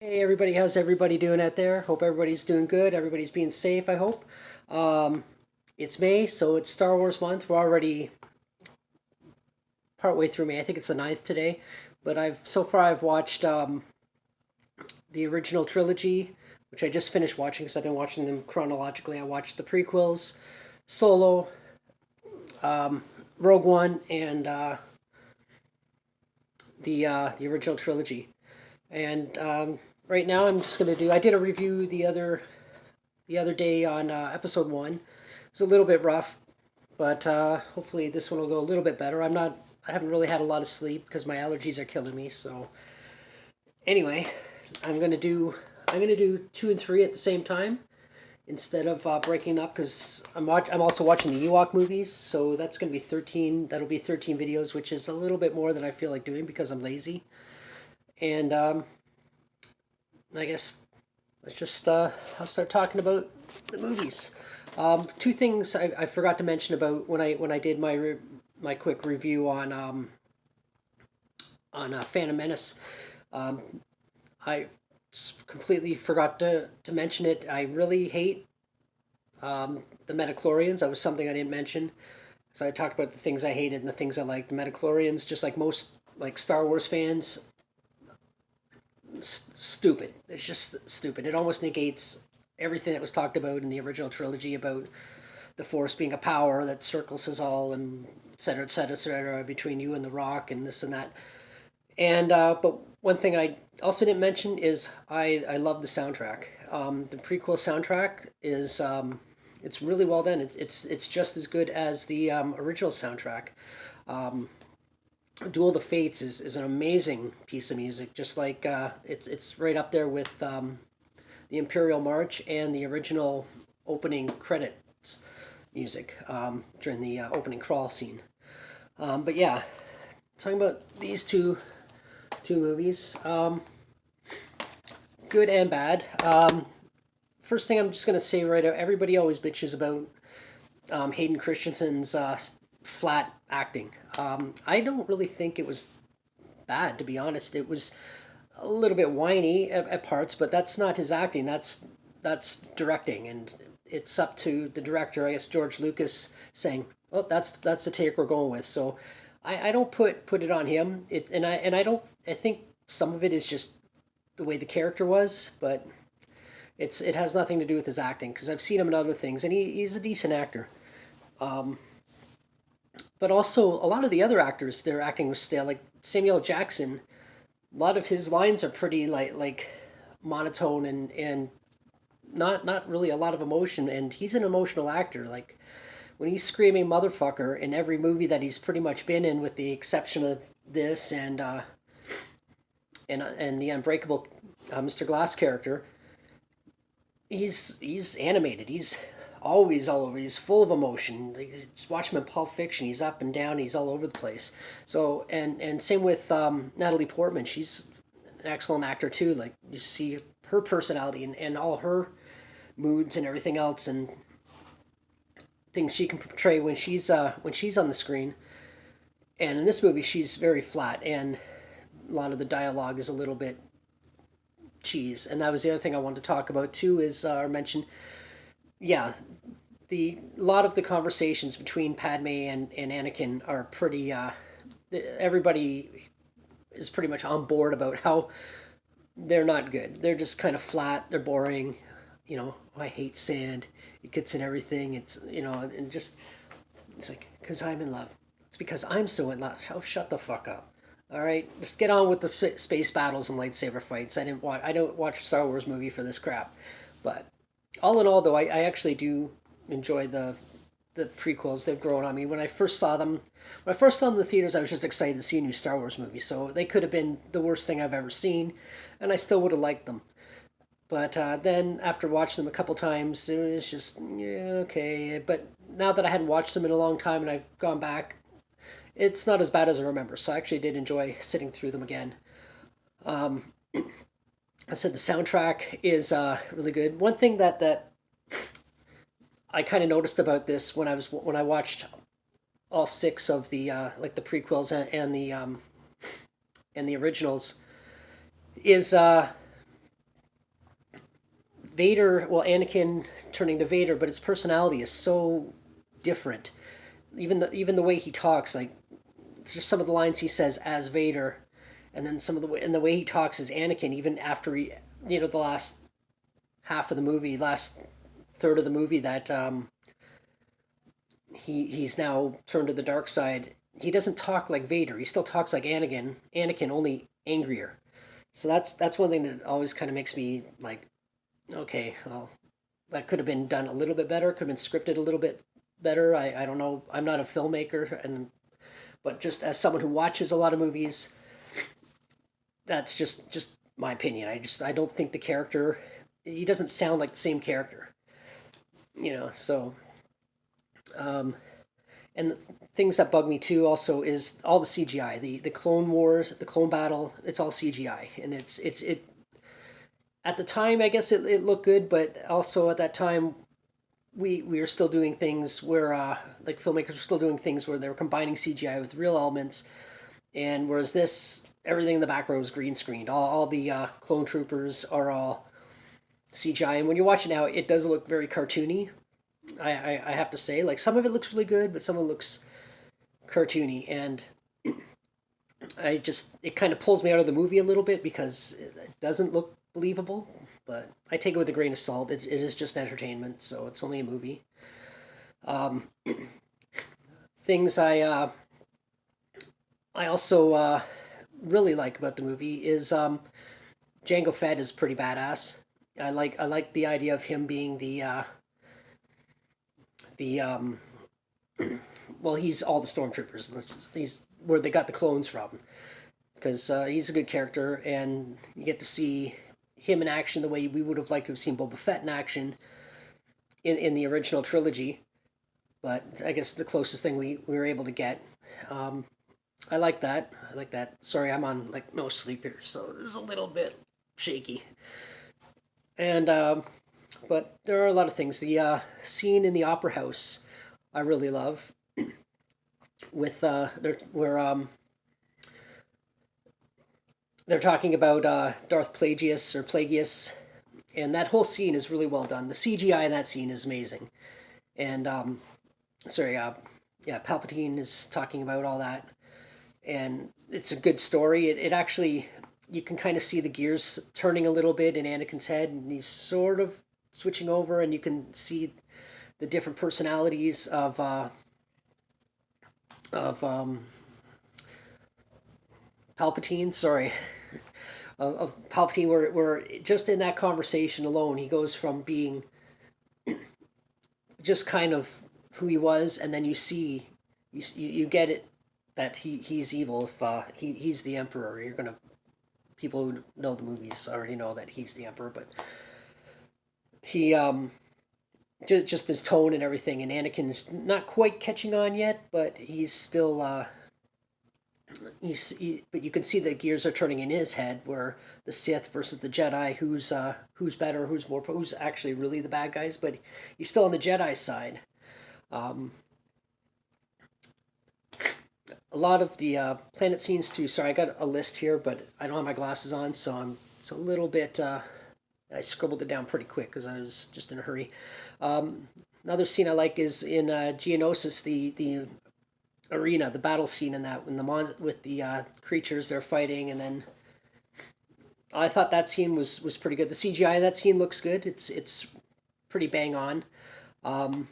Hey everybody, how's everybody doing out there? Hope everybody's doing good. Everybody's being safe, I hope. Um, it's May, so it's Star Wars month. We're already partway through May. I think it's the ninth today. But I've watched the original trilogy, which I just finished watching because I've been watching them chronologically. I watched the prequels, Solo, Rogue One, and the original trilogy. And right now I'm just gonna do. I did a review the other day on episode one. It was a little bit rough, but hopefully this one will go a little bit better. I haven't really had a lot of sleep because my allergies are killing me. So anyway, I'm gonna do. I'm gonna do two and three at the same time instead of breaking up because I'm also watching the Ewok movies. So that's gonna be 13. That'll be 13 videos, which is a little bit more than I feel like doing because I'm lazy. And I guess let's just I'll start talking about the movies. Two things I forgot to mention about when I did my quick review on Phantom Menace. Um, I completely forgot to mention it. I really hate the Metachlorians. That was something I didn't mention. So I talked about the things I hated and the things I liked. The Metachlorians, just like most like Star Wars fans, stupid. It's just stupid. It almost negates everything that was talked about in the original trilogy about the Force being a power that circles us all and et cetera, et cetera, et cetera, between you and the Rock and this and that. And but one thing I also didn't mention is I love the soundtrack. The prequel soundtrack is it's really well done. It's just as good as the original soundtrack. Duel of the Fates is an amazing piece of music. Just like it's right up there with the Imperial March and the original opening credits music during the opening crawl scene. But yeah, talking about these two movies, good and bad. First thing I'm just gonna say right out, everybody always bitches about Hayden Christensen's flat acting. I don't really think it was bad, to be honest. It was a little bit whiny at parts, but that's not his acting. That's directing, and it's up to the director, I guess George Lucas, saying, "Well, that's the take we're going with." So I don't put it on him. I don't. I think some of it is just the way the character was, but it has nothing to do with his acting because I've seen him in other things, and he's a decent actor. But also a lot of the other actors, their acting was stale. Like Samuel Jackson, a lot of his lines are pretty like monotone and not really a lot of emotion. And he's an emotional actor. Like when he's screaming motherfucker in every movie that he's pretty much been in, with the exception of this and the Unbreakable Mr. Glass character, he's animated. He's always all over. He's full of emotion. Just watch him in Pulp Fiction. He's up and down. He's all over the place. So and same with Natalie Portman. She's an excellent actor too. Like you see her personality and all her moods and everything else and things she can portray when she's on the screen. And in this movie, she's very flat, and a lot of the dialogue is a little bit cheese. And that was the other thing I wanted to talk about too. Is or mention, yeah, the a lot of the conversations between Padme and Anakin are pretty. Everybody is pretty much on board about how they're not good. They're just kind of flat. They're boring. I hate sand. It gets in everything. It's and just it's like because I'm in love. It's because I'm so in love. Oh, shut the fuck up. All right, just get on with the space battles and lightsaber fights. I don't watch a Star Wars movie for this crap. But all in all, though, I actually do enjoy the prequels. They've grown on me. When I first saw them in the theaters, I was just excited to see a new Star Wars movie. So they could have been the worst thing I've ever seen, and I still would have liked them. But then after watching them a couple times, it was just yeah, okay. But now that I hadn't watched them in a long time and I've gone back, it's not as bad as I remember. So I actually did enjoy sitting through them again. I said the soundtrack is really good. One thing that I kind of noticed about this when I watched all six of the like the prequels and the originals is Vader, well, Anakin turning to Vader, but his personality is so different. Even the way he talks, like just some of the lines he says as Vader, and then some of the way he talks as Anakin, even after the last half of the movie, last third of the movie, that he's now turned to the dark side. He doesn't talk like Vader. He still talks like Anakin. Anakin, only angrier. So that's one thing that always kind of makes me like, okay, well, that could have been done a little bit better. Could have been scripted a little bit better. I don't know. I'm not a filmmaker, but just as someone who watches a lot of movies, that's just my opinion. I don't think the character, he doesn't sound like the same character. So and the things that bug me too also is all the CGI, the Clone Wars, the Clone Battle. It's all CGI, and it at the time I guess it looked good, but also at that time we were still doing things where like filmmakers were still doing things where they were combining CGI with real elements, and whereas this everything in the background was green screened. All the clone troopers are all CGI, and when you watch it now, it does look very cartoony. I have to say, like some of it looks really good, but some of it looks cartoony, and it kind of pulls me out of the movie a little bit because it doesn't look believable. But I take it with a grain of salt. It is just entertainment, so it's only a movie. Um, things I also really like about the movie is Jango Fett is pretty badass. I like the idea of him being the well, he's all the stormtroopers. He's where they got the clones from, because he's a good character, and you get to see him in action the way we would have liked to have seen Boba Fett in action in the original trilogy. But I guess the closest thing we were able to get. Um, I like that. I like that. Sorry, I'm on like no sleep here, so it's a little bit shaky. And but there are a lot of things. The scene in the opera house, I really love. With where they're talking about Darth Plagueis or Plagueis, and that whole scene is really well done. The CGI in that scene is amazing. And sorry, yeah, Palpatine is talking about all that, and it's a good story. It actually, you can kind of see the gears turning a little bit in Anakin's head, and he's sort of switching over, and you can see the different personalities of Palpatine. Sorry, of Palpatine, where just in that conversation alone, he goes from being just kind of who he was, and then you get it that he's evil. If he's the Emperor, you're gonna people who know the movies already know that he's the Emperor, but he just his tone and everything, and Anakin's not quite catching on yet, but he's still but you can see the gears are turning in his head, where the Sith versus the Jedi, who's better, who's actually really the bad guys, but he's still on the Jedi side. Um, a lot of the planet scenes too. Sorry, I got a list here, but I don't have my glasses on, so it's a little bit. I scribbled it down pretty quick because I was just in a hurry. Another scene I like is in Geonosis, the arena, the battle scene in that, when with the creatures they're fighting, and then I thought that scene was pretty good. The CGI in that scene looks good. It's pretty bang on. And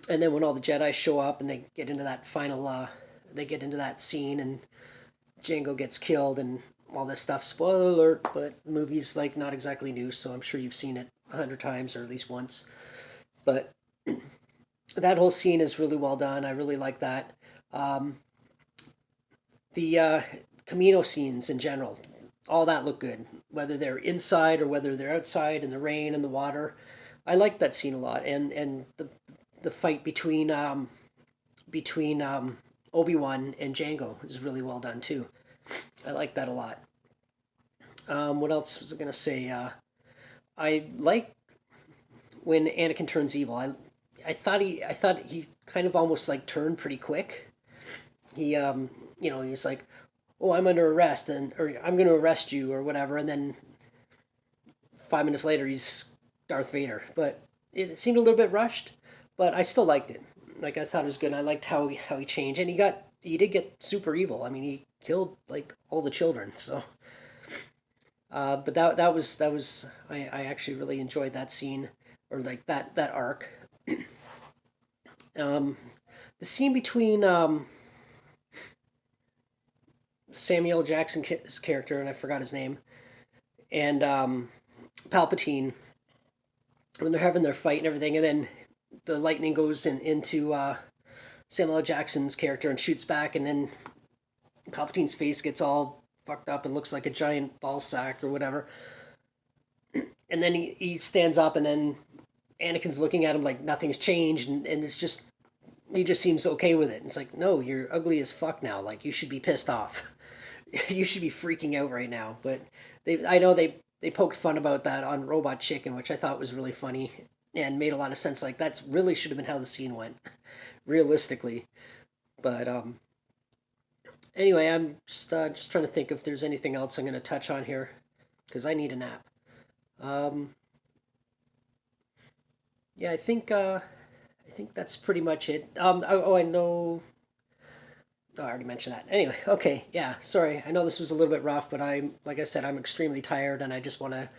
then when all the Jedi show up and they get into that they get into that scene, and Jango gets killed and all this stuff. Spoiler alert, but the movie's like not exactly new, so I'm sure you've seen it 100 times or at least once. But that whole scene is really well done. I really like that. The Camino scenes in general, all that look good. Whether they're inside or whether they're outside in the rain and the water, I like that scene a lot. And the fight between Obi-Wan and Jango is really well done too. I like that a lot. What else was I gonna say? I like when Anakin turns evil. I thought he kind of almost like turned pretty quick. He's like, "Oh, I'm under arrest," or "I'm going to arrest you," or whatever, and then 5 minutes later, he's Darth Vader. But it seemed a little bit rushed, but I still liked it. Like, I thought it was good. I liked how he changed, and he did get super evil. I mean, he killed like all the children. So, but that was I actually really enjoyed that scene, or like that arc. Um, the scene between Samuel Jackson's character, and I forgot his name, and Palpatine, when they're having their fight and everything, and then the lightning goes into Samuel L. Jackson's character and shoots back, and then Palpatine's face gets all fucked up and looks like a giant ball sack or whatever. And then he stands up, and then Anakin's looking at him like nothing's changed, and it's just, he just seems okay with it. And it's like, no, you're ugly as fuck now. Like, you should be pissed off. You should be freaking out right now. But I know they poked fun about that on Robot Chicken, which I thought was really funny and made a lot of sense. Like, that really should have been how the scene went, realistically. But anyway, I'm just trying to think if there's anything else I'm going to touch on here, because I need a nap. Yeah, I think that's pretty much it. I know. Oh, I already mentioned that. Anyway, okay, yeah. Sorry, I know this was a little bit rough, but like I said, I'm extremely tired, and I just want to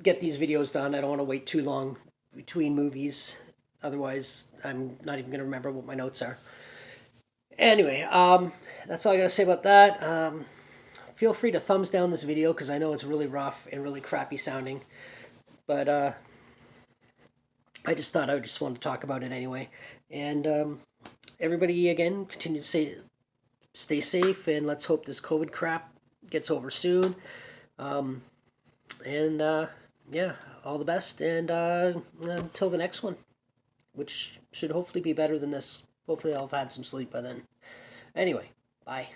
get these videos done. I don't want to wait too long between movies. Otherwise, I'm not even going to remember what my notes are. Anyway, that's all I got to say about that. Feel free to thumbs down this video, because I know it's really rough and really crappy sounding. But I just thought I would just want to talk about it anyway. And everybody, again, continue to stay safe, and let's hope this COVID crap gets over soon. Yeah, all the best, and until the next one, which should hopefully be better than this. Hopefully I'll have had some sleep by then. Anyway, bye.